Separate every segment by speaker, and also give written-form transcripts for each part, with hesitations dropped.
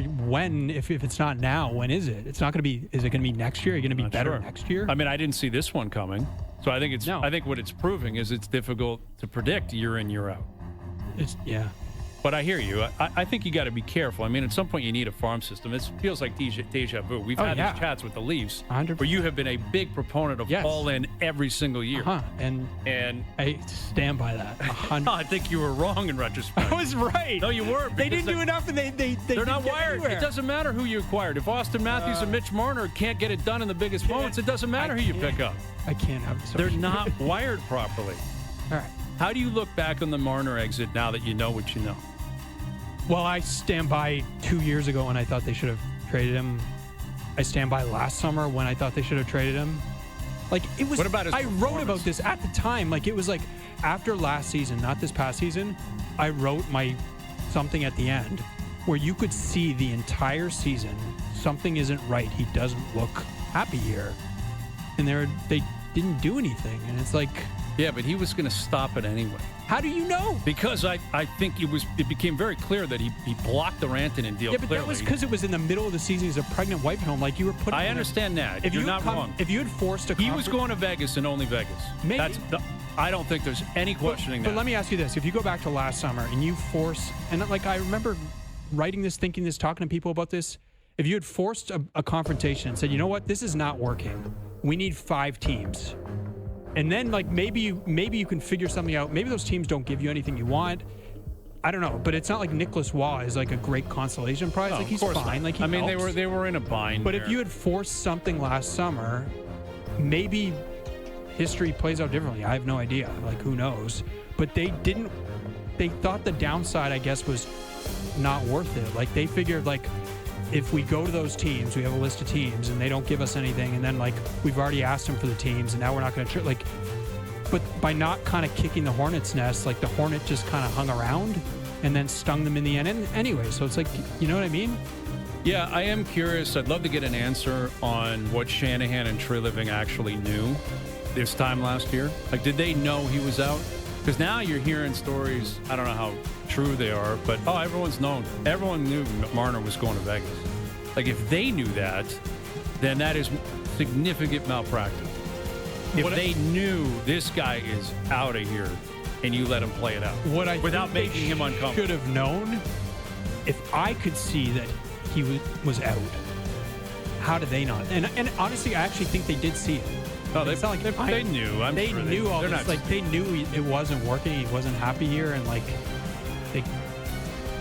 Speaker 1: when, if it's not now, when is it? It's not going to be, is it going to be next year? Are you going to be better next year?
Speaker 2: I mean, I didn't see this one coming. So I think
Speaker 1: No.
Speaker 2: I think what it's proving is it's difficult to predict year in, year out.
Speaker 1: Yeah.
Speaker 2: But I hear you. I think you got to be careful. I mean, at some point you need a farm system. It feels like deja vu. We've had these chats with the Leafs
Speaker 1: 100%.
Speaker 2: where you have been a big proponent of all in every single year.
Speaker 1: And I stand by that.
Speaker 2: I think you were wrong in retrospect.
Speaker 1: I was right.
Speaker 2: No, you were.
Speaker 1: They didn't do enough, and they're
Speaker 2: not wired.
Speaker 1: Anywhere.
Speaker 2: It doesn't matter who you acquired. If Austin Matthews and Mitch Marner can't get it done in the biggest moments, it doesn't matter who you pick up.
Speaker 1: I can't have this.
Speaker 2: They're not wired properly.
Speaker 1: All right.
Speaker 2: How do you look back on the Marner exit now that you know what you know?
Speaker 1: Well, I stand by 2 years ago when I thought they should have traded him. I stand by last summer when I thought they should have traded him. Like, it was.
Speaker 2: What about his
Speaker 1: I wrote about this at the time. Like, it was like after last season, not this past season. I wrote my something at the end where you could see the entire season something isn't right. He doesn't look happy here, and they didn't do anything. And it's like,
Speaker 2: yeah, but he was going to stop it anyway.
Speaker 1: How do you know?
Speaker 2: Because I think it became very clear that he blocked the Rantanen deal.
Speaker 1: Yeah, but
Speaker 2: clearly.
Speaker 1: that was because it was in the middle of the season. He's a pregnant wife at home. Like, you were putting.
Speaker 2: I understand that.
Speaker 1: If
Speaker 2: You're not wrong.
Speaker 1: If you had forced a,
Speaker 2: he was going to Vegas and only Vegas.
Speaker 1: Maybe.
Speaker 2: I don't think there's any questioning that.
Speaker 1: But let me ask you this: if you go back to last summer and you force, and like I remember writing this, thinking this, talking to people about this. If you had forced a confrontation and said, you know what, this is not working. We need 5 teams. And then, like, maybe you can figure something out. Maybe those teams don't give you anything you want. I don't know, but it's not like Nicholas Waugh is like a great consolation prize. Like, he's fine. Like, he helps.
Speaker 2: they were in a bind.
Speaker 1: But if you had forced something last summer, maybe history plays out differently. I have no idea. Like, who knows? But they didn't. They thought the downside, I guess, was not worth it. Like, they figured, like, if we go to those teams, we have a list of teams, and they don't give us anything, and then, like, we've already asked them for the teams, and now we're not going to like. But by not kind of kicking the hornet's nest, like, the hornet just kind of hung around, and then stung them in the end. And anyway, so it's like, you know what I mean?
Speaker 2: Yeah, I am curious. I'd love to get an answer on what Shanahan and Treliving actually knew this time last year. Like, did they know he was out? Because now you're hearing stories. I don't know how true they are, but everyone's known. Everyone knew Marner was going to Vegas. Like, if they knew that, then that is significant malpractice. If they knew this guy is out of here and you let him play it out without making him uncomfortable.
Speaker 1: Should have known. If I could see that he was out, how did they not? And honestly, I actually think they did see it.
Speaker 2: No, it's not like they knew.
Speaker 1: They knew all this. Like, they knew it wasn't working. He wasn't happy here, and like,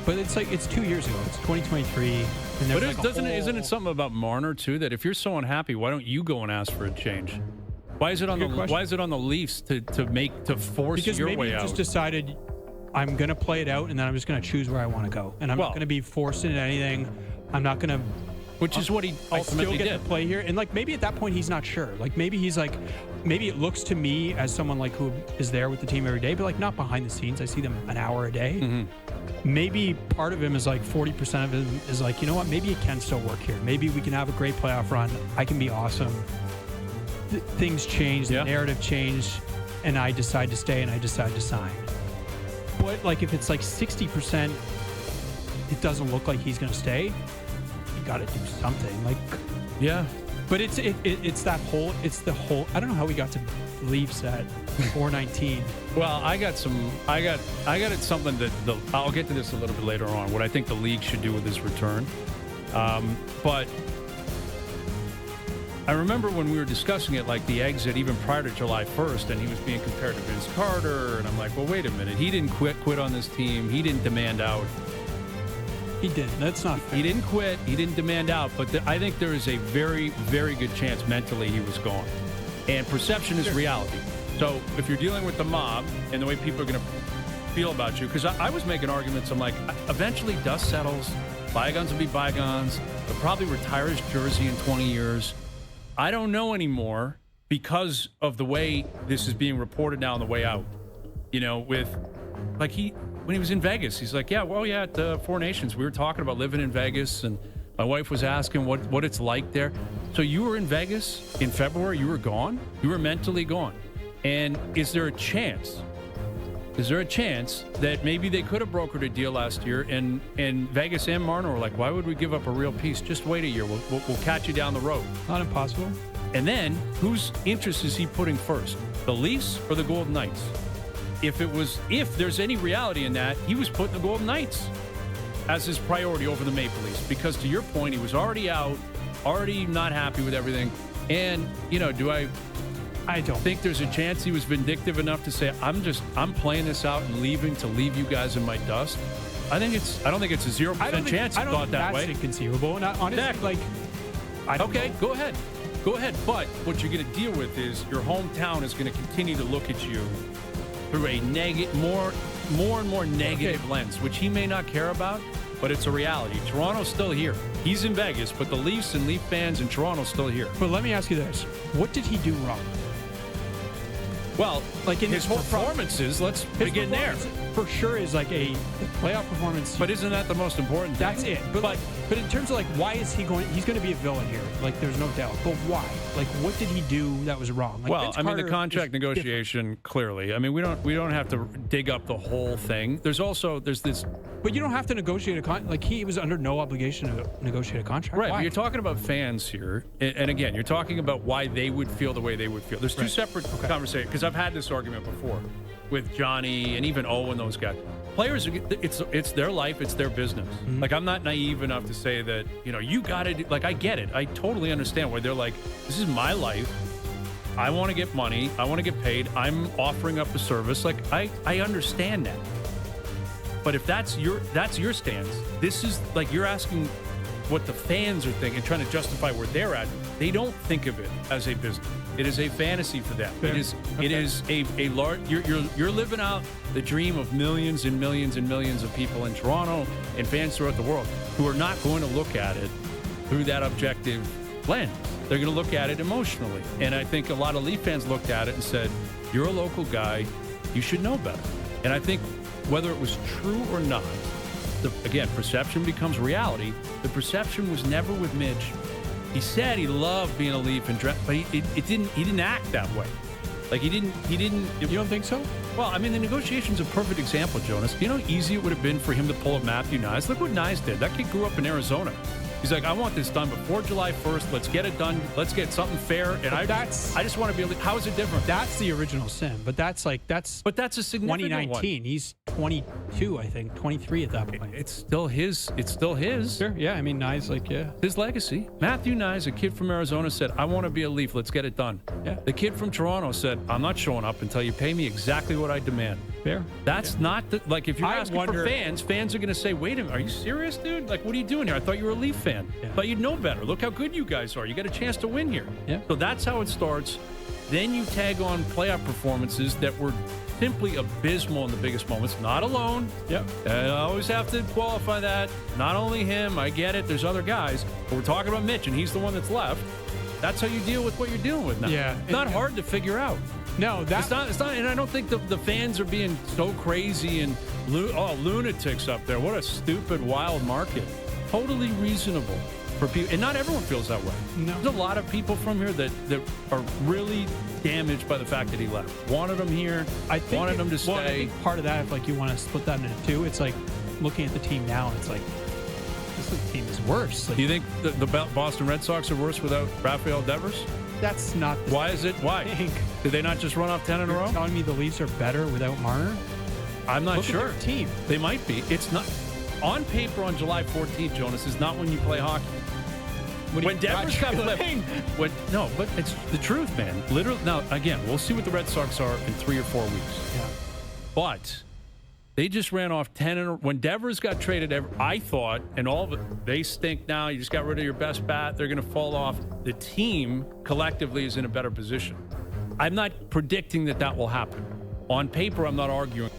Speaker 1: but it's like it's 2 years ago. It's 2023.
Speaker 2: But isn't it something about Marner too that if you're so unhappy, why don't you go and ask for a change? Why is it on the Leafs to force
Speaker 1: because
Speaker 2: your way out?
Speaker 1: Because maybe you just decided I'm going to play it out, and then I'm just going to choose where I want to go, and I'm not going to be forced into anything. I'm not going to.
Speaker 2: Which is what he ultimately
Speaker 1: did. I still get to play here. And, like, maybe at that point he's not sure. Like, maybe he's like, maybe it looks to me as someone, like, who is there with the team every day, but, like, not behind the scenes. I see them an hour a day. Mm-hmm. Maybe part of him is, like, 40% of him is like, you know what, maybe it can still work here. Maybe we can have a great playoff run. I can be awesome. Things change. The narrative changed. And I decide to stay, and I decide to sign. But, like, if it's, like, 60%, it doesn't look like he's going to stay. Got to do something, like, but it's the whole I don't know how we got to Leafs at 419.
Speaker 2: Well, I got something that I'll get to this a little bit later on, what I think the league should do with his return, but I remember when we were discussing it, like the exit even prior to July 1st, and he was being compared to Vince Carter, and I'm like, well, wait a minute, he didn't quit on this team, he didn't demand out.
Speaker 1: He didn't. That's not fair.
Speaker 2: He didn't quit. He didn't demand out. But I think there is a very, very good chance mentally he was gone. And perception is reality. So if you're dealing with the mob and the way people are going to feel about you, because I was making arguments. I'm like, eventually dust settles. Bygones will be bygones. He'll probably retire his jersey in 20 years. I don't know anymore because of the way this is being reported now on the way out. You know, with like when he was in Vegas, he's like, at Four Nations, we were talking about living in Vegas, and my wife was asking what it's like there. So you were in Vegas in February, you were gone? You were mentally gone. And is there a chance Is there a chance that maybe they could have brokered a deal last year, and Vegas and Marner were like, why would we give up a real piece? Just wait a year. We'll catch you down the road.
Speaker 1: Not impossible.
Speaker 2: And then, whose interest is he putting first? The Leafs or the Golden Knights? If there's any reality in that, he was putting the Golden Knights as his priority over the Maple Leafs. Because to your point, he was already out, already not happy with everything. And, I don't think there's a chance he was vindictive enough to say, I'm playing this out and leaving to leave you guys in my dust. I don't think it's a 0% chance he thought that way.
Speaker 1: That's inconceivable. And honestly,
Speaker 2: okay, go ahead. Go ahead. But what you're going to deal with is your hometown is going to continue to look at you through a more and more negative lens, which he may not care about, but it's a reality. Toronto's still here. He's in Vegas, but the Leafs and Leaf fans in Toronto's still here.
Speaker 1: But let me ask you this. What did he do wrong?
Speaker 2: Well,
Speaker 1: like in
Speaker 2: his performances, let's begin there.
Speaker 1: For sure is like a playoff performance.
Speaker 2: But isn't that the most important thing?
Speaker 1: That's it. But in terms of like, why is he going? He's going to be a villain here. Like, there's no doubt. But why? Like, what did he do that was wrong? Like,
Speaker 2: well, the contract negotiation, clearly. I mean, we don't have to dig up the whole thing. There's this.
Speaker 1: But you don't have to negotiate a contract. Like, he was under no obligation to negotiate a contract.
Speaker 2: Right.
Speaker 1: Why?
Speaker 2: But you're talking about fans here, and again, you're talking about why they would feel the way they would feel. There's two separate conversations, because I've had this argument before with Johnny and even Owen, those guys. Players, it's their life, it's their business. Mm-hmm. Like, I'm not naive enough to say that, you got to, like, I get it. I totally understand why they're like, this is my life. I want to get money. I want to get paid. I'm offering up a service. Like, I understand that. But if that's your stance, this is like you're asking what the fans are thinking, trying to justify where they're at. They don't think of it as a business. It is a fantasy for them.
Speaker 1: Fair.
Speaker 2: It is a large. You're living out the dream of millions and millions and millions of people in Toronto and fans throughout the world who are not going to look at it through that objective lens. They're going to look at it emotionally. And I think a lot of Leaf fans looked at it and said, "You're a local guy. You should know better." And I think whether it was true or not, again, perception becomes reality. The perception was never with Mitch. He said he loved being a Leaf, but he didn't act that way. Like, he didn't.
Speaker 1: You don't think so?
Speaker 2: Well, I mean, the negotiation's a perfect example, Jonas. You know how easy it would have been for him to pull up Matthew Nyes? Look what Nyes did. That kid grew up in Arizona. He's like, I want this done before July 1st. Let's get it done. Let's get something fair. And I just want to be able to. How is it different?
Speaker 1: That's the original sin. But that's a significant 2019.
Speaker 2: One.
Speaker 1: He's 22, I think, 23 at that point.
Speaker 2: It's still his. It's still his.
Speaker 1: Sure. Yeah. I mean, Nyes,
Speaker 2: his legacy. Matthew Nyes, a kid from Arizona, said, I want to be a Leaf. Let's get it done.
Speaker 1: Yeah.
Speaker 2: The kid from Toronto said, I'm not showing up until you pay me exactly what I demand.
Speaker 1: Fair.
Speaker 2: That's not like if you're asking for fans are going to say, wait a minute, are you serious, dude? Like, what are you doing here? I thought you were a Leaf fan.
Speaker 1: Yeah.
Speaker 2: Thought you'd know better. Look how good you guys are. You got a chance to win here.
Speaker 1: Yeah.
Speaker 2: So that's how it starts. Then you tag on playoff performances that were simply abysmal in the biggest moments. Not alone.
Speaker 1: Yep.
Speaker 2: And I always have to qualify that. Not only him, I get it. There's other guys. But we're talking about Mitch, and he's the one that's left. That's how you deal with what you're dealing with now.
Speaker 1: Yeah.
Speaker 2: It's not hard to figure out.
Speaker 1: No,
Speaker 2: it's not. And I don't think the fans are being so crazy and lunatics up there. What a stupid, wild market. Totally reasonable for people, and not everyone feels that way.
Speaker 1: No.
Speaker 2: There's a lot of people from here that are really damaged by the fact that he left. Wanted him here. Wanted him to stay.
Speaker 1: Well, I think part of that, if like you want to split that into two, it's like looking at the team now, and it's like this team is worse. Like,
Speaker 2: do you think the Boston Red Sox are worse without Rafael Devers?
Speaker 1: That's not.
Speaker 2: Why is it? Why? Did they not just run off 10 in a row?
Speaker 1: Telling me the Leafs are better without Marner?
Speaker 2: I'm not sure.
Speaker 1: Look at their team.
Speaker 2: They might be. It's not on paper on July 14th. Jonas, is not when you play hockey. When Devers got flipped. No, but it's the truth, man. Literally. Now, again, we'll see what the Red Sox are in 3 or 4 weeks.
Speaker 1: Yeah.
Speaker 2: But they just ran off 10 in a row. When Devers got traded, I thought, and all of it, they stink now. You just got rid of your best bat. They're going to fall off. The team collectively is in a better position. I'm not predicting that will happen. On paper, I'm not arguing.